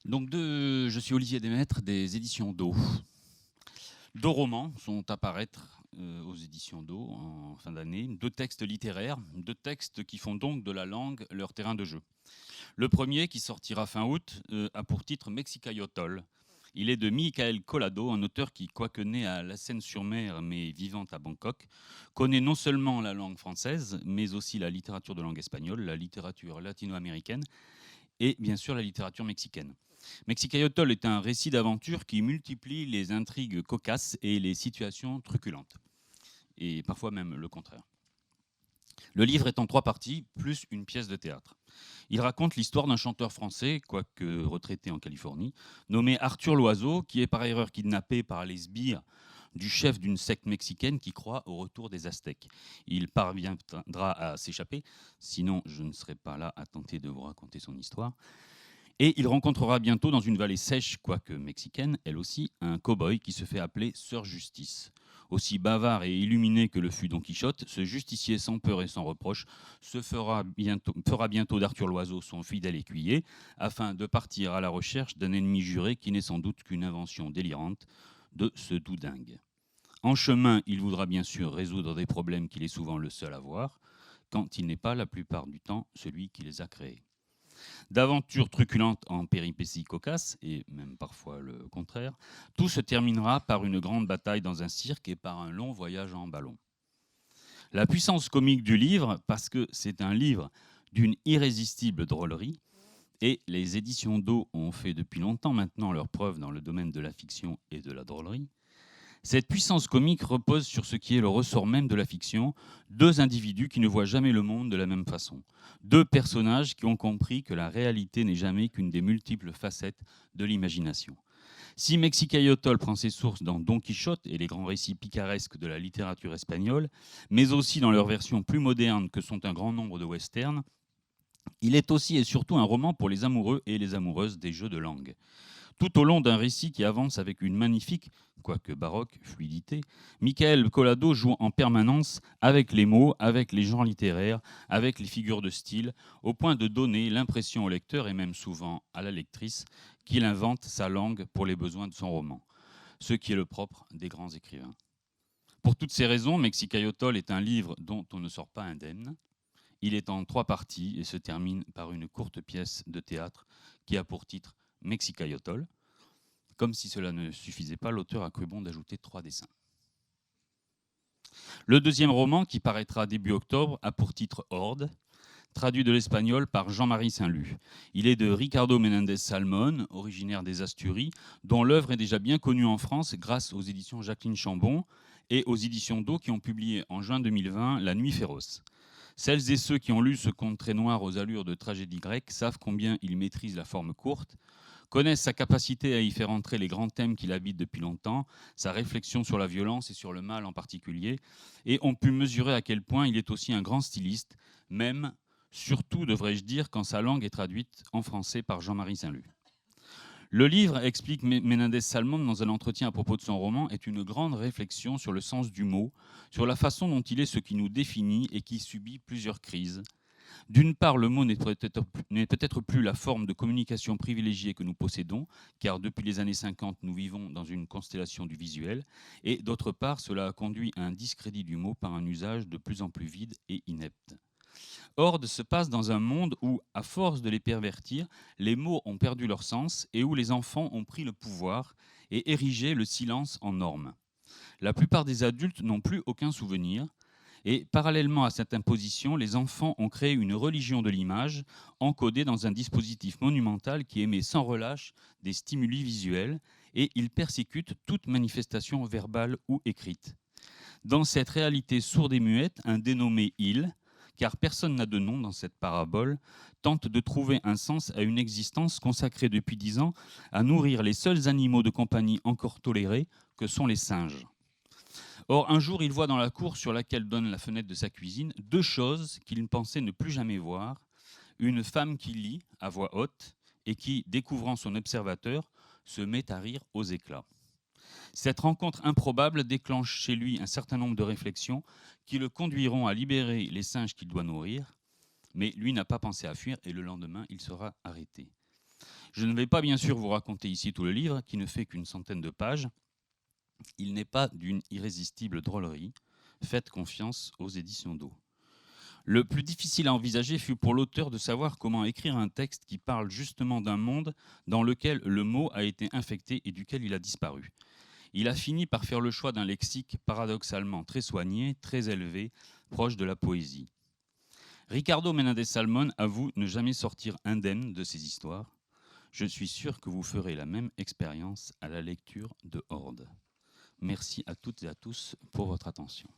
Je suis Olivier Desmaîtres des éditions Do. Deux romans sont à paraître aux éditions Do en fin d'année. Deux textes littéraires, deux textes qui font donc de la langue leur terrain de jeu. Le premier, qui sortira fin août, a pour titre Mexicayotl. Il est de Michael Collado, un auteur qui, quoique né à La Seyne-sur-Mer mais vivant à Bangkok, connaît non seulement la langue française, mais aussi la littérature de langue espagnole, la littérature latino-américaine et bien sûr la littérature mexicaine. Mexicayotl est un récit d'aventure qui multiplie les intrigues cocasses et les situations truculentes, et parfois même le contraire. Le livre est en 3 parties, plus une pièce de théâtre. Il raconte l'histoire d'un chanteur français, quoique retraité en Californie, nommé Arthur Loiseau, qui est par erreur kidnappé par les sbires du chef d'une secte mexicaine qui croit au retour des Aztèques. Il parviendra à s'échapper, sinon je ne serai pas là à tenter de vous raconter son histoire. Et il rencontrera bientôt dans une vallée sèche, quoique mexicaine, elle aussi, un cow-boy qui se fait appeler Sœur Justice. Aussi bavard et illuminé que le fut Don Quichotte, ce justicier sans peur et sans reproche fera bientôt d'Arthur Loiseau son fidèle écuyer, afin de partir à la recherche d'un ennemi juré qui n'est sans doute qu'une invention délirante de ce doudingue. En chemin, il voudra bien sûr résoudre des problèmes qu'il est souvent le seul à voir, quand il n'est pas la plupart du temps celui qui les a créés. D'aventures truculentes en péripéties cocasses, et même parfois le contraire, tout se terminera par une grande bataille dans un cirque et par un long voyage en ballon. La puissance comique du livre, parce que c'est un livre d'une irrésistible drôlerie, et les éditions Do ont fait depuis longtemps maintenant leur preuve dans le domaine de la fiction et de la drôlerie. Cette puissance comique repose sur ce qui est le ressort même de la fiction, deux individus qui ne voient jamais le monde de la même façon, deux personnages qui ont compris que la réalité n'est jamais qu'une des multiples facettes de l'imagination. Si Mexicayotl prend ses sources dans Don Quichotte et les grands récits picaresques de la littérature espagnole, mais aussi dans leurs versions plus modernes que sont un grand nombre de westerns, il est aussi et surtout un roman pour les amoureux et les amoureuses des jeux de langue. Tout au long d'un récit qui avance avec une magnifique, quoique baroque, fluidité, Michael Collado joue en permanence avec les mots, avec les genres littéraires, avec les figures de style, au point de donner l'impression au lecteur, et même souvent à la lectrice, qu'il invente sa langue pour les besoins de son roman, ce qui est le propre des grands écrivains. Pour toutes ces raisons, Mexicayotl est un livre dont on ne sort pas indemne. Il est en 3 parties et se termine par une courte pièce de théâtre qui a pour titre Mexicayotl. Comme si cela ne suffisait pas, l'auteur a cru bon d'ajouter 3 dessins. Le deuxième roman, qui paraîtra début octobre, a pour titre Horde, traduit de l'espagnol par Jean-Marie Saint-Lut. Il est de Ricardo Menéndez Salmón, originaire des Asturies, dont l'œuvre est déjà bien connue en France grâce aux éditions Jacqueline Chambon et aux éditions Do qui ont publié en juin 2020 La Nuit féroce. Celles et ceux qui ont lu ce conte très noir aux allures de tragédie grecque savent combien il maîtrise la forme courte, connaissent sa capacité à y faire entrer les grands thèmes qui l'habitent depuis longtemps, sa réflexion sur la violence et sur le mal en particulier, et ont pu mesurer à quel point il est aussi un grand styliste, même, surtout devrais-je dire, quand sa langue est traduite en français par Jean-Marie Saint-Lut. Le livre, explique Menéndez Salmón dans un entretien à propos de son roman, est une grande réflexion sur le sens du mot, sur la façon dont il est ce qui nous définit et qui subit plusieurs crises. D'une part, le mot n'est peut-être plus la forme de communication privilégiée que nous possédons, car depuis les années 50, nous vivons dans une constellation du visuel, et d'autre part, cela a conduit à un discrédit du mot par un usage de plus en plus vide et inepte. Horde se passe dans un monde où, à force de les pervertir, les mots ont perdu leur sens et où les enfants ont pris le pouvoir et érigé le silence en norme. La plupart des adultes n'ont plus aucun souvenir, et parallèlement à cette imposition, les enfants ont créé une religion de l'image, encodée dans un dispositif monumental qui émet sans relâche des stimuli visuels, et ils persécutent toute manifestation verbale ou écrite. Dans cette réalité sourde et muette, un dénommé il, car personne n'a de nom dans cette parabole, tente de trouver un sens à une existence consacrée depuis 10 ans à nourrir les seuls animaux de compagnie encore tolérés, que sont les singes. Or, un jour, il voit dans la cour sur laquelle donne la fenêtre de sa cuisine 2 choses qu'il pensait ne plus jamais voir. Une femme qui lit à voix haute et qui, découvrant son observateur, se met à rire aux éclats. Cette rencontre improbable déclenche chez lui un certain nombre de réflexions qui le conduiront à libérer les singes qu'il doit nourrir, mais lui n'a pas pensé à fuir et le lendemain, il sera arrêté. Je ne vais pas bien sûr vous raconter ici tout le livre, qui ne fait qu'une centaine de pages. Il n'est pas d'une irrésistible drôlerie. Faites confiance aux éditions d'O. Le plus difficile à envisager fut pour l'auteur de savoir comment écrire un texte qui parle justement d'un monde dans lequel le mot a été infecté et duquel il a disparu. Il a fini par faire le choix d'un lexique paradoxalement très soigné, très élevé, proche de la poésie. Ricardo Menéndez Salmón avoue ne jamais sortir indemne de ces histoires. Je suis sûr que vous ferez la même expérience à la lecture de Horde. Merci à toutes et à tous pour votre attention.